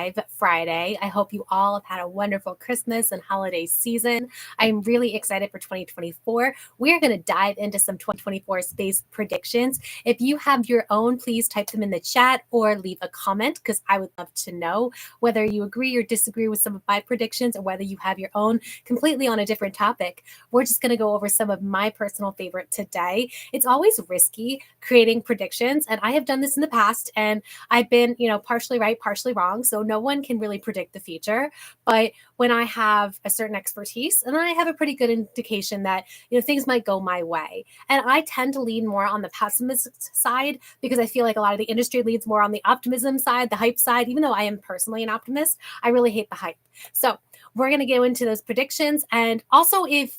live Friday. I hope you all have had a wonderful Christmas and holiday season. I'm really excited for 2024. We're going to dive into some 2024 space predictions. If you have your own, please type them in the chat or leave a comment because I would love to know whether you agree or disagree with some of my predictions or whether you have your own completely on a different topic. We're just going to go over some of my personal favorite today. It's always risky creating predictions, and I have done this in the past, and I've been, partially right, partially wrong. So no one can really predict the future. But when I have a certain expertise, and I have a pretty good indication that, things might go my way. And I tend to lean more on the pessimist side because I feel like a lot of the industry leads more on the optimism side, the hype side. Even though I am personally an optimist, I really hate the hype. So we're going to go into those predictions. And also, I'm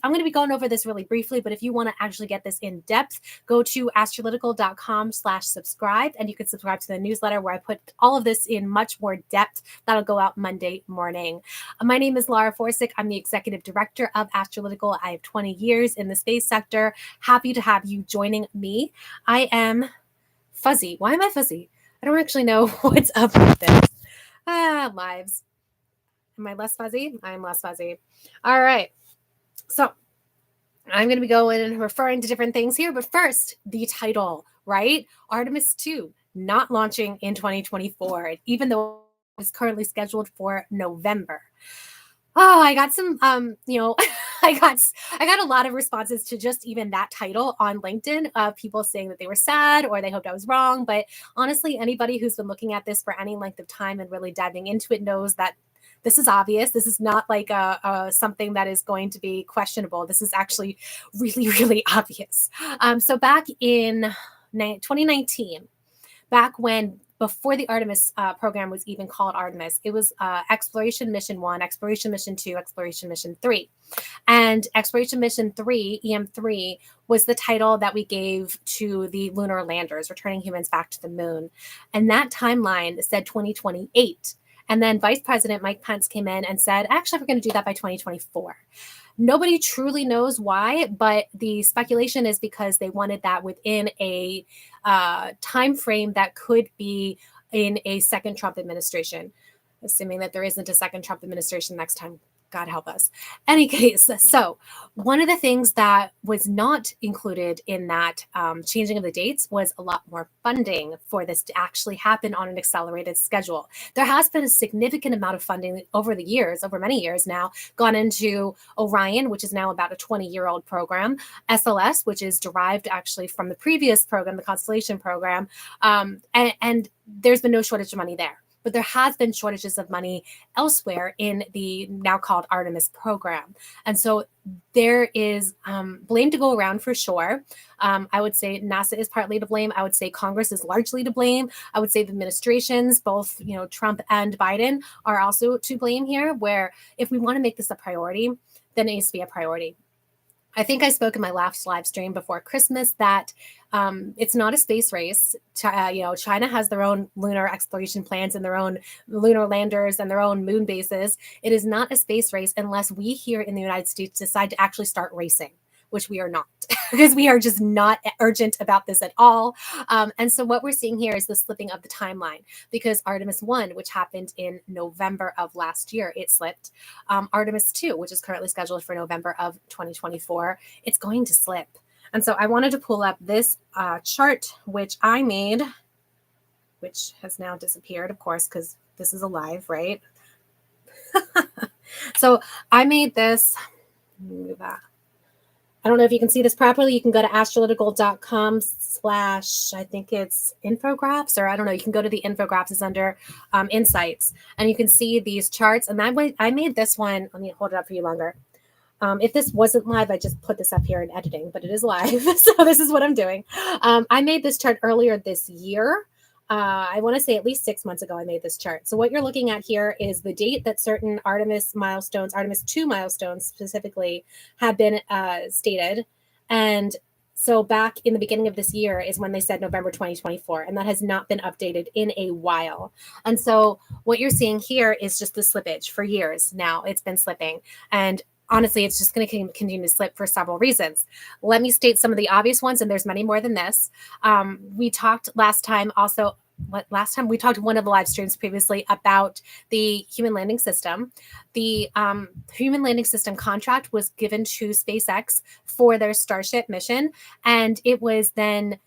going to be going over this really briefly, but if you want to actually get this in depth, go to astrolytical.com/subscribe, and you can subscribe to the newsletter where I put all of this in much more depth. That'll go out Monday morning. My name is Laura Forsick. I'm the executive director of Astrolytical. I have 20 years in the space sector. Happy to have you joining me. I am fuzzy. Why am I fuzzy? I don't actually know what's up with this. Lives. Am I less fuzzy? I'm less fuzzy. All right. So I'm going to be going and referring to different things here. But first, the title, right? Artemis II, not launching in 2024, even though it was currently scheduled for November. Oh, I got some, I got a lot of responses to just even that title on LinkedIn of people saying that they were sad or they hoped I was wrong. But honestly, anybody who's been looking at this for any length of time and really diving into it knows that this is obvious. This is not like something that is going to be questionable. This is actually really, really obvious. So back in 2019, before the Artemis program was even called Artemis, it was Exploration Mission 1, Exploration Mission 2, Exploration Mission 3. And Exploration Mission 3, EM3, was the title that we gave to the lunar landers, returning humans back to the moon. And that timeline said 2028. And then Vice President Mike Pence came in and said, actually, we're going to do that by 2024. Nobody truly knows why, but the speculation is because they wanted that within a time frame that could be in a second Trump administration, assuming that there isn't a second Trump administration next time. God help us. Any case, so one of the things that was not included in that changing of the dates was a lot more funding for this to actually happen on an accelerated schedule. There has been a significant amount of funding over many years now, gone into Orion, which is now about a 20-year-old program, SLS, which is derived actually from the previous program, the Constellation program, and there's been no shortage of money there. But there has been shortages of money elsewhere in the now called Artemis program. And so there is blame to go around for sure. I would say NASA is partly to blame. I would say Congress is largely to blame. I would say the administrations, both Trump and Biden, are also to blame here, where if we want to make this a priority, then it needs to be a priority. I think I spoke in my last live stream before Christmas that it's not a space race. China has their own lunar exploration plans and their own lunar landers and their own moon bases. It is not a space race unless we here in the United States decide to actually start racing, which we are not, because we are just not urgent about this at all. And so what we're seeing here is the slipping of the timeline, because Artemis 1, which happened in November of last year, it slipped. Artemis 2, which is currently scheduled for November of 2024, it's going to slip. And so I wanted to pull up this chart, which I made, which has now disappeared, of course, because this is a live, right? So I made this. Let me move that. I don't know if you can see this properly. You can go to astrolytical.com/ I think it's infographics, or I don't know. You can go to the infographics. It's under insights, and you can see these charts. And I made this one. Let me hold it up for you longer. If this wasn't live, I just put this up here in editing, but it is live. So this is what I'm doing. I made this chart earlier this year. I want to say at least 6 months ago, I made this chart. So what you're looking at here is the date that certain Artemis milestones, Artemis II milestones specifically, have been stated. And so back in the beginning of this year is when they said November 2024, and that has not been updated in a while. And so what you're seeing here is just the slippage for years now. It's been slipping. And honestly, it's just going to continue to slip for several reasons. Let me state some of the obvious ones, and there's many more than this. We talked last time also what last time we talked one of the live streams previously about the human landing system. The human landing system contract was given to SpaceX for their Starship mission, and it was then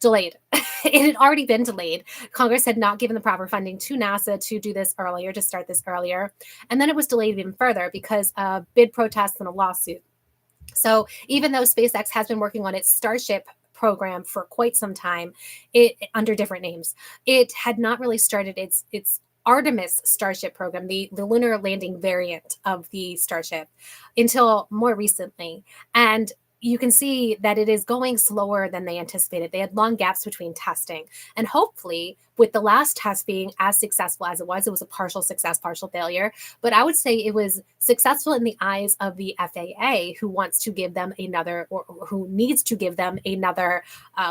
delayed. It had already been delayed. Congress had not given the proper funding to NASA to do this earlier, to start this earlier. And then it was delayed even further because of bid protests and a lawsuit. So even though SpaceX has been working on its Starship program for quite some time, it under different names, it had not really started its Artemis Starship program, the lunar landing variant of the Starship, until more recently. And you can see that it is going slower than they anticipated. They had long gaps between testing. And hopefully, with the last test being as successful as it was a partial success, partial failure. But I would say it was successful in the eyes of the FAA, who wants to give them another, or who needs to give them another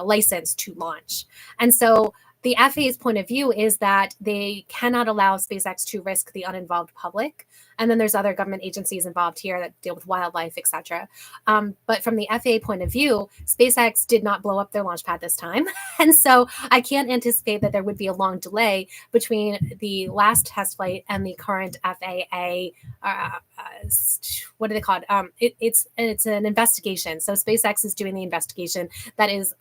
license to launch. And so the FAA's point of view is that they cannot allow SpaceX to risk the uninvolved public. And then there's other government agencies involved here that deal with wildlife, et cetera. But from the FAA point of view, SpaceX did not blow up their launch pad this time. And so I can't anticipate that there would be a long delay between the last test flight and the current FAA, what are they called? It's an investigation. So SpaceX is doing the investigation that is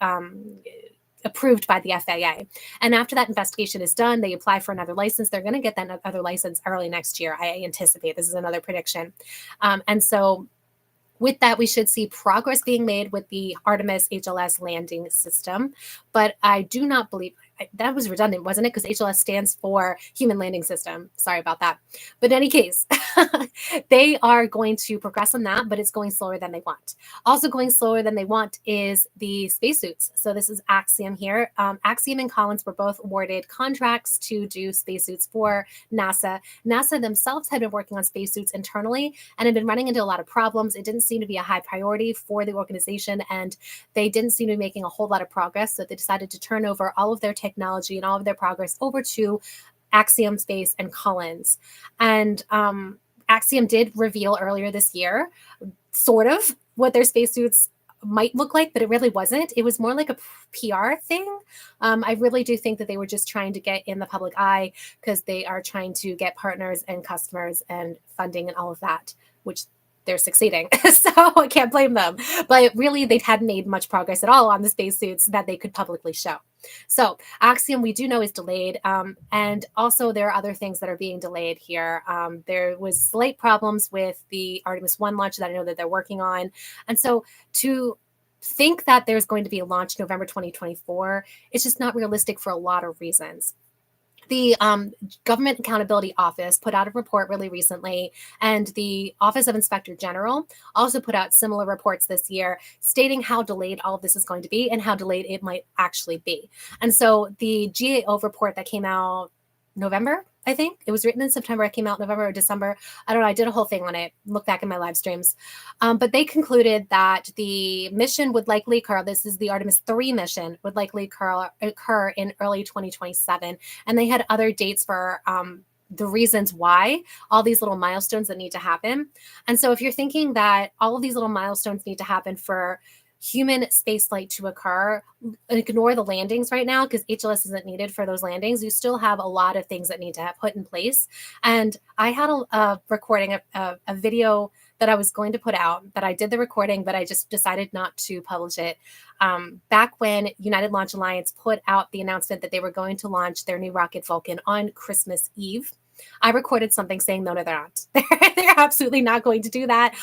approved by the FAA. And after that investigation is done, they apply for another license. They're going to get that other license early next year. I anticipate. This is another prediction. And so with that, we should see progress being made with the Artemis HLS landing system. But I do not believe that was redundant, wasn't it? Because HLS stands for Human Landing System. Sorry about that. But in any case, they are going to progress on that, but it's going slower than they want. Also going slower than they want is the spacesuits. So this is Axiom here. Axiom and Collins were both awarded contracts to do spacesuits for NASA. NASA themselves had been working on spacesuits internally and had been running into a lot of problems. It didn't seem to be a high priority for the organization, and they didn't seem to be making a whole lot of progress. So they decided to turn over all of their technology and all of their progress over to Axiom Space and Collins. And Axiom did reveal earlier this year, sort of, what their spacesuits might look like, but it really wasn't. It was more like a PR thing. I really do think that they were just trying to get in the public eye because they are trying to get partners and customers and funding and all of that, which they're succeeding. So I can't blame them. But really, they hadn't made much progress at all on the spacesuits that they could publicly show. So Axiom, we do know, is delayed. And also there are other things that are being delayed here. There was slight problems with the Artemis I launch that I know that they're working on. And so to think that there's going to be a launch November 2024, it's just not realistic for a lot of reasons. The Government Accountability Office put out a report really recently, and the Office of Inspector General also put out similar reports this year stating how delayed all of this is going to be and how delayed it might actually be. And so the GAO report that came out November, I think it was written in September. It came out November or December. I don't know. I did a whole thing on it. Look back in my live streams. But they concluded that the mission would likely occur. This is the Artemis III mission would likely occur in early 2027. And they had other dates for the reasons why, all these little milestones that need to happen. And so if you're thinking that all of these little milestones need to happen for human spaceflight to occur, ignore the landings right now because HLS isn't needed for those landings. You still have a lot of things that need to have put in place. And I had a recording, a video that I was going to put out, that I did the recording, but I just decided not to publish it. Back when United Launch Alliance put out the announcement that they were going to launch their new rocket Vulcan on Christmas Eve, I recorded something saying, no, they're not. They're absolutely not going to do that.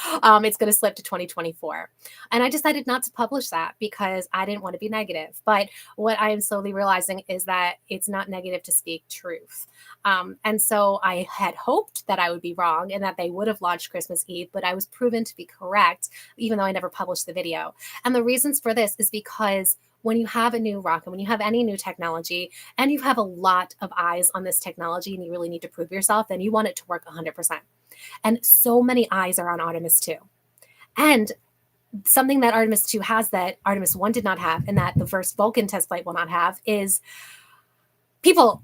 It's going to slip to 2024. And I decided not to publish that because I didn't want to be negative. But what I am slowly realizing is that it's not negative to speak truth. And so I had hoped that I would be wrong and that they would have launched Christmas Eve, but I was proven to be correct, even though I never published the video. And the reasons for this is because when you have a new rocket, when you have any new technology, and you have a lot of eyes on this technology and you really need to prove yourself, then you want it to work 100%. And so many eyes are on Artemis II. And something that Artemis II has that Artemis I did not have, and that the first Vulcan test flight will not have, is people.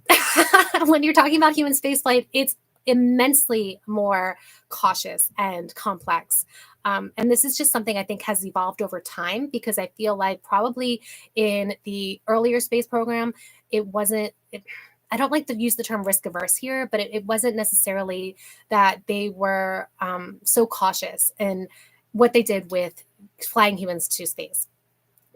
When you're talking about human spaceflight, it's immensely more cautious and complex. And this is just something I think has evolved over time, because I feel like probably in the earlier space program, it wasn't. I don't like to use the term risk averse here, but it wasn't necessarily that they were so cautious in what they did with flying humans to space.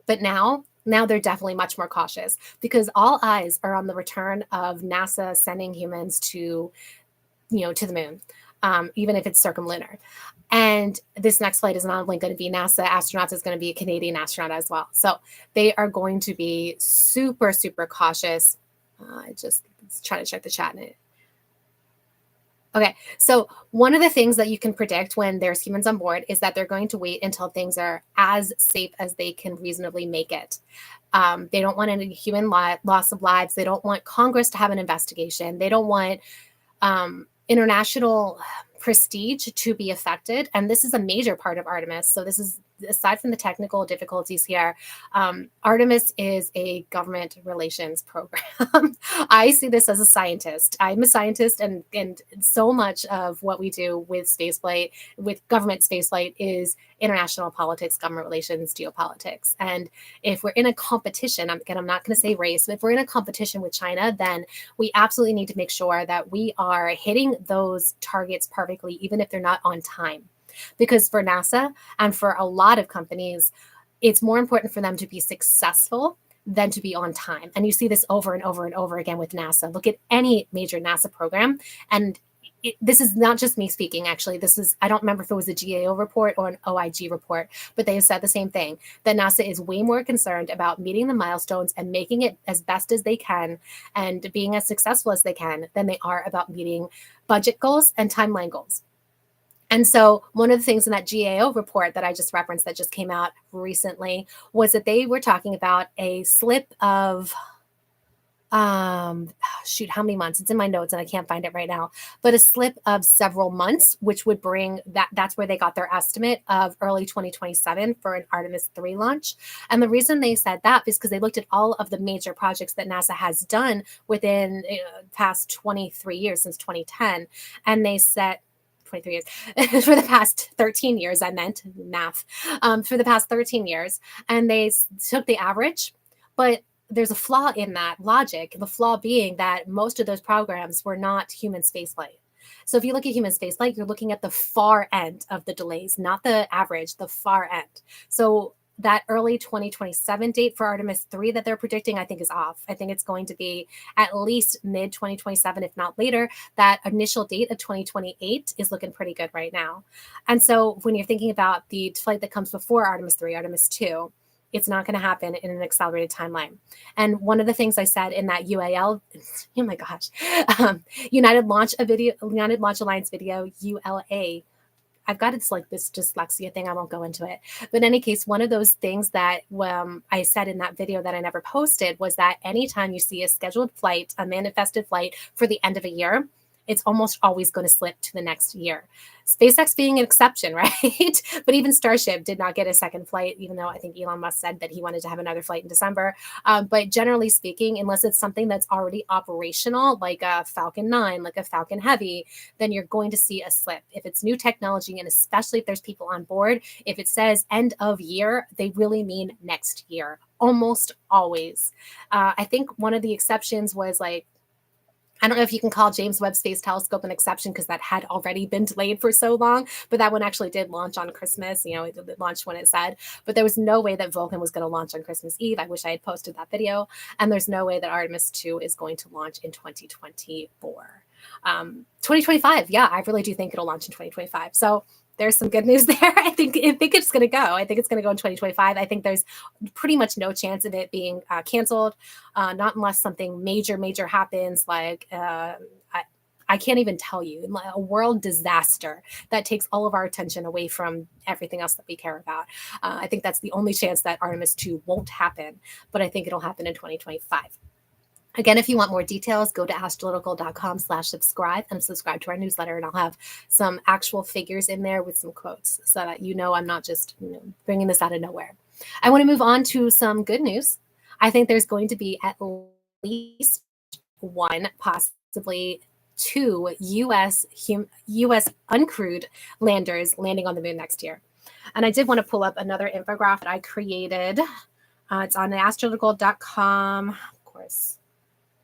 But now they're definitely much more cautious, because all eyes are on the return of NASA sending humans to to the moon, even if it's circumlunar. And this next flight is not only going to be NASA astronauts, it's going to be a Canadian astronaut as well. So they are going to be super, super cautious. I just try to check the chat. Okay, so one of the things that you can predict when there's humans on board is that they're going to wait until things are as safe as they can reasonably make it. They don't want any human loss of lives. They don't want Congress to have an investigation. They don't want international prestige to be affected. And this is a major part of Artemis. So this is, aside from the technical difficulties here, Artemis is a government relations program. I see this as a scientist. I'm a scientist, and so much of what we do with spaceflight, with government spaceflight, is international politics, government relations, geopolitics. And if we're in a competition, again, I'm not going to say race, but if we're in a competition with China, then we absolutely need to make sure that we are hitting those targets perfectly, even if they're not on time. Because for NASA and for a lot of companies, it's more important for them to be successful than to be on time. And you see this over and over and over again with NASA. Look at any major NASA program. And this is not just me speaking, actually. This is, I don't remember if it was a GAO report or an OIG report, but they have said the same thing, that NASA is way more concerned about meeting the milestones and making it as best as they can and being as successful as they can than they are about meeting budget goals and timeline goals. And so one of the things in that GAO report that I just referenced that just came out recently was that they were talking about a slip of, how many months? It's in my notes and I can't find it right now, but a slip of several months, which would bring that's where they got their estimate of early 2027 for an Artemis III launch. And the reason they said that is because they looked at all of the major projects that NASA has done within past 23 years, since 2010. And they set 23 years for the past 13 years, I meant math, for the past 13 years. And they took the average, but there's a flaw in that logic. The flaw being that most of those programs were not human spaceflight. So if you look at human spaceflight, you're looking at the far end of the delays, not the average, the far end. So that early 2027 date for Artemis III that they're predicting, I think is off. I think it's going to be at least mid 2027, if not later. That initial date of 2028 is looking pretty good right now. And so when you're thinking about the flight that comes before Artemis III, Artemis II, it's not going to happen in an accelerated timeline. And one of the things I said in that UAL, oh my gosh, United Launch Alliance video, ULA. I've got it's like this dyslexia thing. I won't go into it. But in any case, one of those things that I said in that video that I never posted was that anytime you see a scheduled flight, a manifested flight for the end of a year, it's almost always going to slip to the next year. SpaceX being an exception, right? But even Starship did not get a second flight, even though I think Elon Musk said that he wanted to have another flight in December. But generally speaking, unless it's something that's already operational, like a Falcon 9, like a Falcon Heavy, then you're going to see a slip. If it's new technology, and especially if there's people on board, if it says end of year, they really mean next year, almost always. I think one of the exceptions was like, I don't know if you can call James Webb Space Telescope an exception because that had already been delayed for so long, but that one actually did launch on Christmas. It launched when it said, but there was no way that Vulcan was going to launch on Christmas Eve. I wish I had posted that video. And there's no way that Artemis II is going to launch in 2024. 2025, yeah, I really do think it'll launch in 2025. So there's some good news there. I think it's going to go. I think it's going to go in 2025. I think there's pretty much no chance of it being canceled, not unless something major happens, like I can't even tell you, a world disaster that takes all of our attention away from everything else that we care about. I think that's the only chance that Artemis II won't happen, but I think it'll happen in 2025. Again, if you want more details, go to astrolytical.com/subscribe and subscribe to our newsletter. And I'll have some actual figures in there with some quotes so that I'm not just bringing this out of nowhere. I want to move on to some good news. I think there's going to be at least one, possibly two U.S. uncrewed landers landing on the moon next year. And I did want to pull up another infographic that I created. It's on astrological.com. Of course,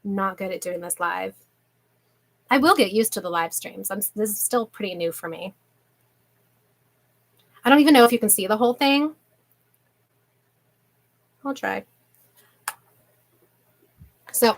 not good at doing this live. I will get used to the live streams. This is still pretty new for me. I don't even know if you can see the whole thing. I'll try. So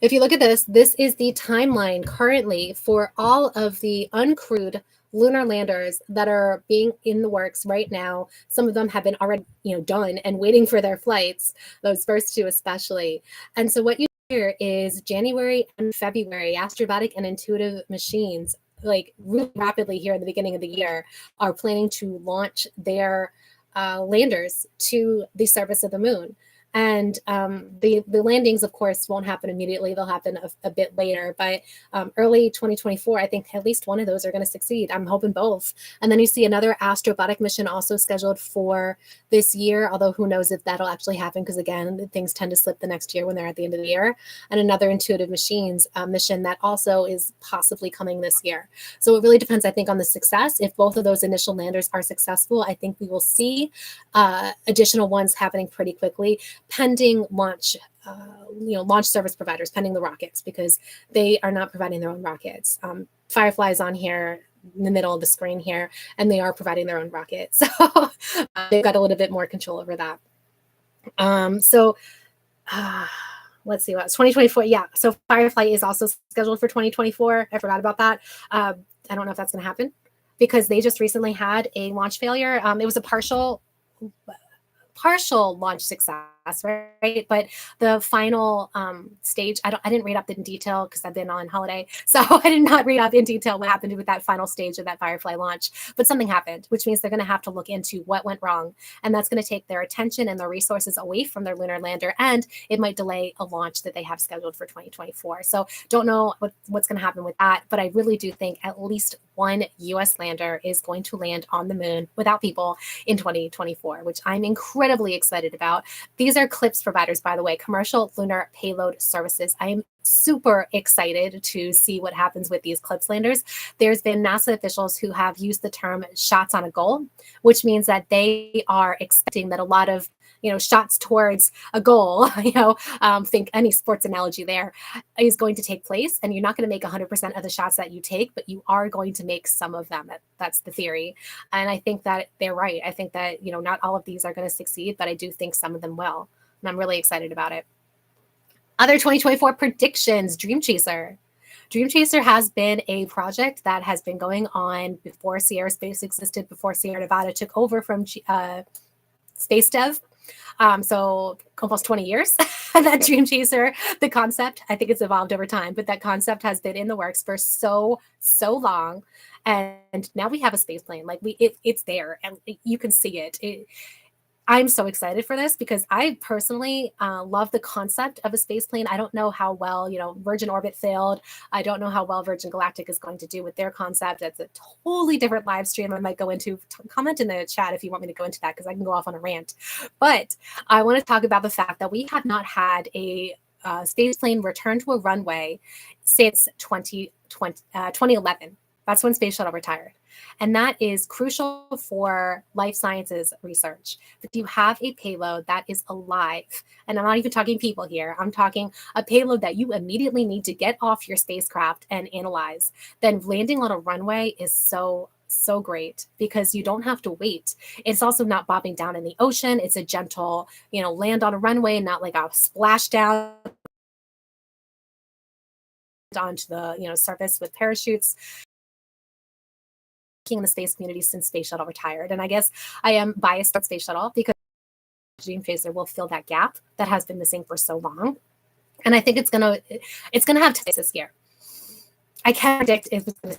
if you look at this, this is the timeline currently for all of the uncrewed lunar landers that are being in the works right now. Some of them have been already, done and waiting for their flights, those first two especially. And so what you hear is January and February, Astrobotic and Intuitive Machines, like really rapidly here in the beginning of the year, are planning to launch their landers to the surface of the moon. And the landings, of course, won't happen immediately. They'll happen a bit later. But early 2024, I think at least one of those are going to succeed. I'm hoping both. And then you see another Astrobotic mission also scheduled for this year, although who knows if that'll actually happen, because, again, things tend to slip the next year when they're at the end of the year. And another Intuitive Machines mission that also is possibly coming this year. So it really depends, I think, on the success. If both of those initial landers are successful, I think we will see additional ones happening pretty quickly, pending launch, launch service providers, pending the rockets, because they are not providing their own rockets. Firefly is on here in the middle of the screen here, and they are providing their own rockets. So they've got a little bit more control over that. Let's see what's 2024. Yeah. So Firefly is also scheduled for 2024. I forgot about that. I don't know if that's going to happen because they just recently had a launch failure. It was a partial launch success, right? But the final stage, I didn't read up in detail because I've been on holiday. So I did not read up in detail what happened with that final stage of that Firefly launch. But something happened, which means they're going to have to look into what went wrong. And that's going to take their attention and their resources away from their lunar lander. And it might delay a launch that they have scheduled for 2024. So don't know what's going to happen with that. But I really do think at least one US lander is going to land on the moon without people in 2024, which I'm incredibly excited about. These are CLPS providers, by the way, Commercial Lunar Payload Services. I am super excited to see what happens with these CLPS landers. There's been NASA officials who have used the term shots on a goal, which means that they are expecting that a lot of shots towards a goal, think any sports analogy there, is going to take place. And you're not going to make 100% of the shots that you take, but you are going to make some of them. That's the theory. And I think that they're right. I think that, not all of these are going to succeed, but I do think some of them will. And I'm really excited about it. Other 2024 predictions, Dream Chaser. Dream Chaser has been a project that has been going on before Sierra Space existed, before Sierra Nevada took over from Space Dev. So almost 20 years, that Dream Chaser, the concept, I think it's evolved over time, but that concept has been in the works for so long. And now we have a space plane. Like it's there and you can see it. I'm so excited for this because I personally love the concept of a space plane. I don't know how well, Virgin Orbit failed. I don't know how well Virgin Galactic is going to do with their concept. It's a totally different live stream I might go into. Comment in the chat if you want me to go into that because I can go off on a rant. But I want to talk about the fact that we have not had a space plane return to a runway since 2011. That's when Space Shuttle retired. And that is crucial for life sciences research. If you have a payload that is alive, and I'm not even talking people here, I'm talking a payload that you immediately need to get off your spacecraft and analyze, then landing on a runway is so great because you don't have to wait. It's also not bobbing down in the ocean. It's a gentle, land on a runway, not like a splash down onto the surface with parachutes. In the space community since Space Shuttle retired. And I guess I am biased towards Space Shuttle because Dream Chaser will fill that gap that has been missing for so long. And I think it's gonna have to this year. I can't predict if it's gonna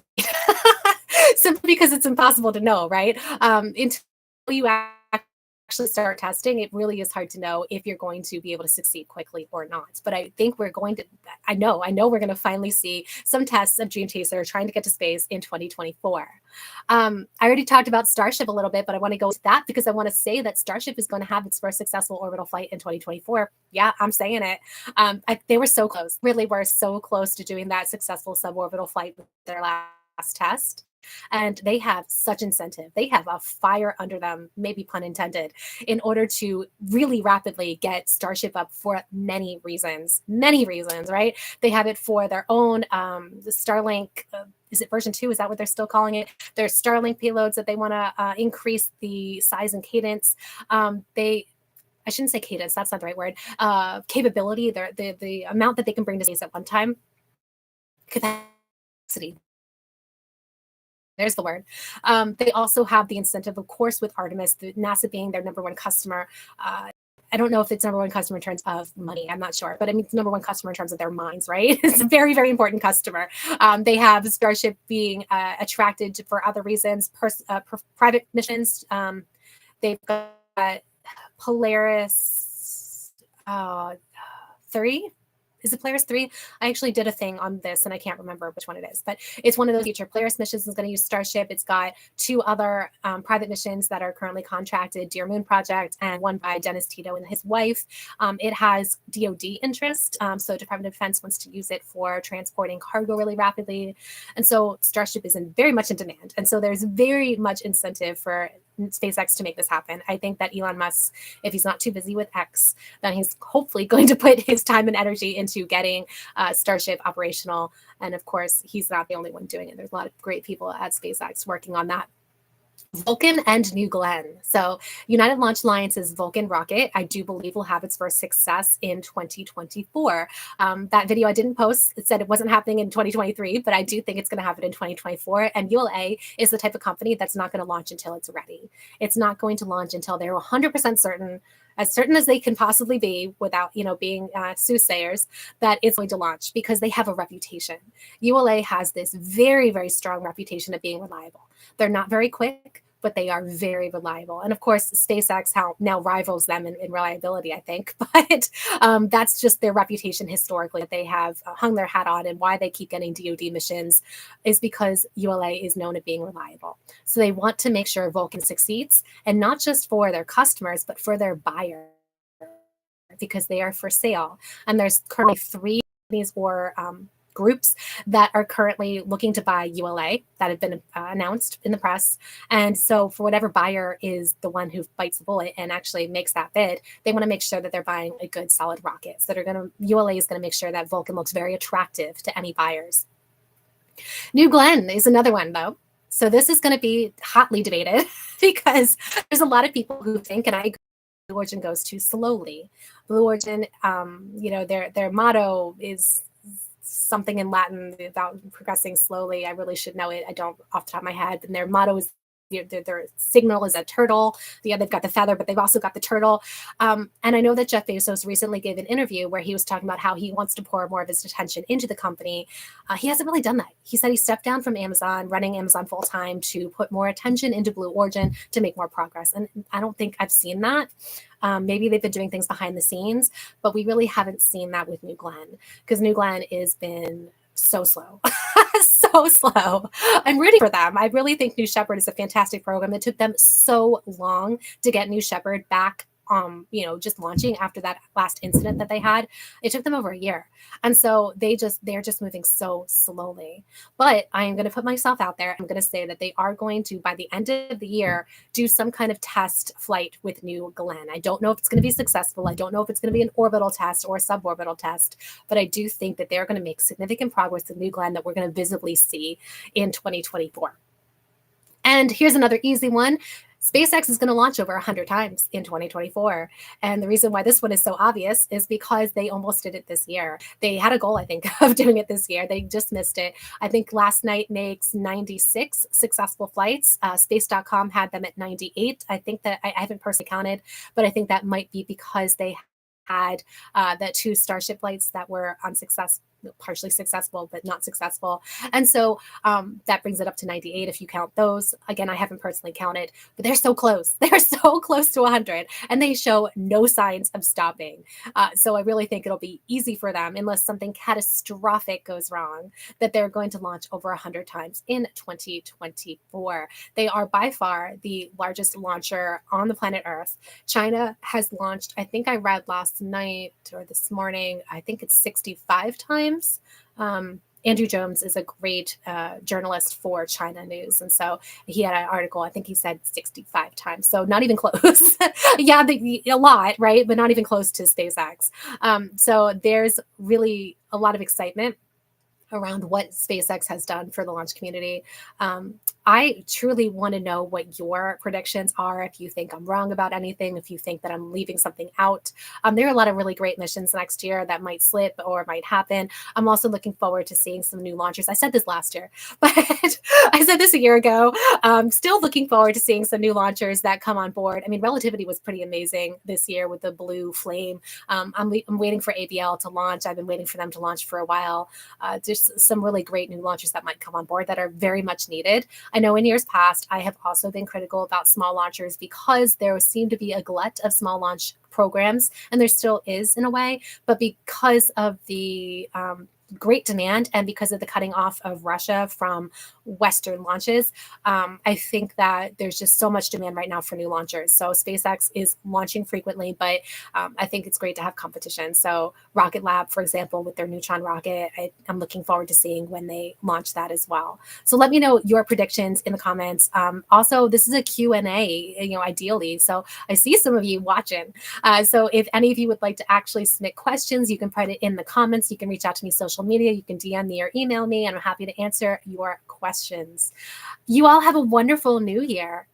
simply because it's impossible to know, right? Until you actually start testing, it really is hard to know if you're going to be able to succeed quickly or not. But I think we're going to, I know we're going to finally see some tests of Dream Chaser trying to get to space in 2024. I already talked about Starship a little bit, but I want to go to that because I want to say that Starship is going to have its first successful orbital flight in 2024. Yeah, I'm saying it. They were so close, really were so close to doing that successful suborbital flight with their last test. And they have such incentive. They have a fire under them, maybe pun intended, in order to really rapidly get Starship up for many reasons, right? They have it for their own the Starlink. Is it version 2? Is that what they're still calling it? Their Starlink payloads that they want to increase the size and cadence. I shouldn't say cadence. That's not the right word. Capability. The amount that they can bring to space at one time. Capacity. There's the word. They also have the incentive, of course, with Artemis, NASA being their number one customer. I don't know if it's number one customer in terms of money. I'm not sure, but I mean, it's number one customer in terms of their minds, right? It's a very, very important customer. They have Starship being attracted for other reasons, private missions. They've got Polaris 3. Is it Polaris 3? I actually did a thing on this and I can't remember which one it is, but it's one of those future Polaris missions is going to use Starship. It's got 2 other private missions that are currently contracted, Dear Moon Project and one by Dennis Tito and his wife. It has DoD interest. So Department of Defense wants to use it for transporting cargo really rapidly. And so Starship is very much in demand. And so there's very much incentive for SpaceX to make this happen. I think that Elon Musk, if he's not too busy with X, then he's hopefully going to put his time and energy into getting Starship operational. And of course, he's not the only one doing it. There's a lot of great people at SpaceX working on that. Vulcan and New Glenn. So United Launch Alliance's Vulcan rocket, I do believe will have its first success in 2024. That video I didn't post, it said it wasn't happening in 2023, but I do think it's going to happen in 2024. And ULA is the type of company that's not going to launch until it's ready. It's not going to launch until they're 100% certain, as certain as they can possibly be without, being soothsayers, that it's going to launch because they have a reputation. ULA has this very, very strong reputation of being reliable. They're not very quick, but they are very reliable. And of course, SpaceX now rivals them in reliability, I think. But that's just their reputation historically that they have hung their hat on, and why they keep getting DoD missions is because ULA is known at being reliable. So they want to make sure Vulcan succeeds, and not just for their customers, but for their buyers, because they are for sale. And there's currently 3 companies or groups that are currently looking to buy ULA that have been announced in the press. And so for whatever buyer is the one who bites the bullet and actually makes that bid, they want to make sure that they're buying a good solid rockets that are ULA is going to make sure that Vulcan looks very attractive to any buyers. New Glenn is another one though. So this is going to be hotly debated because there's a lot of people who think, and I agree, Blue Origin goes too slowly. Blue Origin, their motto is something in Latin about progressing slowly. I really should know it. I don't off the top of my head. And their motto is their signal is a turtle. They've got the feather, but they've also got the turtle. And I know that Jeff Bezos recently gave an interview where he was talking about how he wants to pour more of his attention into the company. He hasn't really done that. He said he stepped down from Amazon, running Amazon full time, to put more attention into Blue Origin to make more progress. And I don't think I've seen that. Maybe they've been doing things behind the scenes, but we really haven't seen that with New Glenn, because New Glenn has been so slow. So slow. I'm rooting for them. I really think New Shepard is a fantastic program. It took them so long to get New Shepard back, just launching after that last incident that they had. It took them over a year. And so they're just moving so slowly. But I am going to put myself out there. I'm going to say that they are going to, by the end of the year, do some kind of test flight with New Glenn. I don't know if it's going to be successful. I don't know if it's going to be an orbital test or a suborbital test, but I do think that they're going to make significant progress with New Glenn that we're going to visibly see in 2024. And here's another easy one. SpaceX is going to launch over 100 times in 2024. And the reason why this one is so obvious is because they almost did it this year. They had a goal, I think, of doing it this year. They just missed it. I think last night makes 96 successful flights. Space.com had them at 98. I think that I haven't personally counted, but I think that might be because they had the 2 Starship flights that were partially successful, but not successful. And so that brings it up to 98 if you count those. Again, I haven't personally counted, but they're so close. They're so close to 100, and they show no signs of stopping. So I really think it'll be easy for them, unless something catastrophic goes wrong, that they're going to launch over 100 times in 2024. They are by far the largest launcher on the planet Earth. China has launched, I think I read last night or this morning, I think it's 65 times. Andrew Jones is a great journalist for China News. And so he had an article, I think he said 65 times. So not even close. Yeah, a lot, right? But not even close to SpaceX. So there's really a lot of excitement around what SpaceX has done for the launch community. I truly want to know what your predictions are. If you think I'm wrong about anything, if you think that I'm leaving something out, there are a lot of really great missions next year that might slip or might happen. I'm also looking forward to seeing some new launchers. I said this last year, but I said this a year ago. Still looking forward to seeing some new launchers that come on board. I mean, Relativity was pretty amazing this year with the Blue Flame. I'm waiting for ABL to launch. I've been waiting for them to launch for a while. Just some really great new launchers that might come on board that are very much needed. I know in years past, I have also been critical about small launchers because there seemed to be a glut of small launch programs, and there still is in a way, but because of the great demand and because of the cutting off of Russia from Western launches, I think that there's just so much demand right now for new launchers. So SpaceX is launching frequently, but I think it's great to have competition. So Rocket Lab, for example, with their Neutron rocket, I'm looking forward to seeing when they launch that as well. So let me know your predictions in the comments. Also, this is a Q&A, ideally. So I see some of you watching. So if any of you would like to actually submit questions, you can put it in the comments. You can reach out to me social media. You can DM me or email me, and I'm happy to answer your questions. You all have a wonderful new year.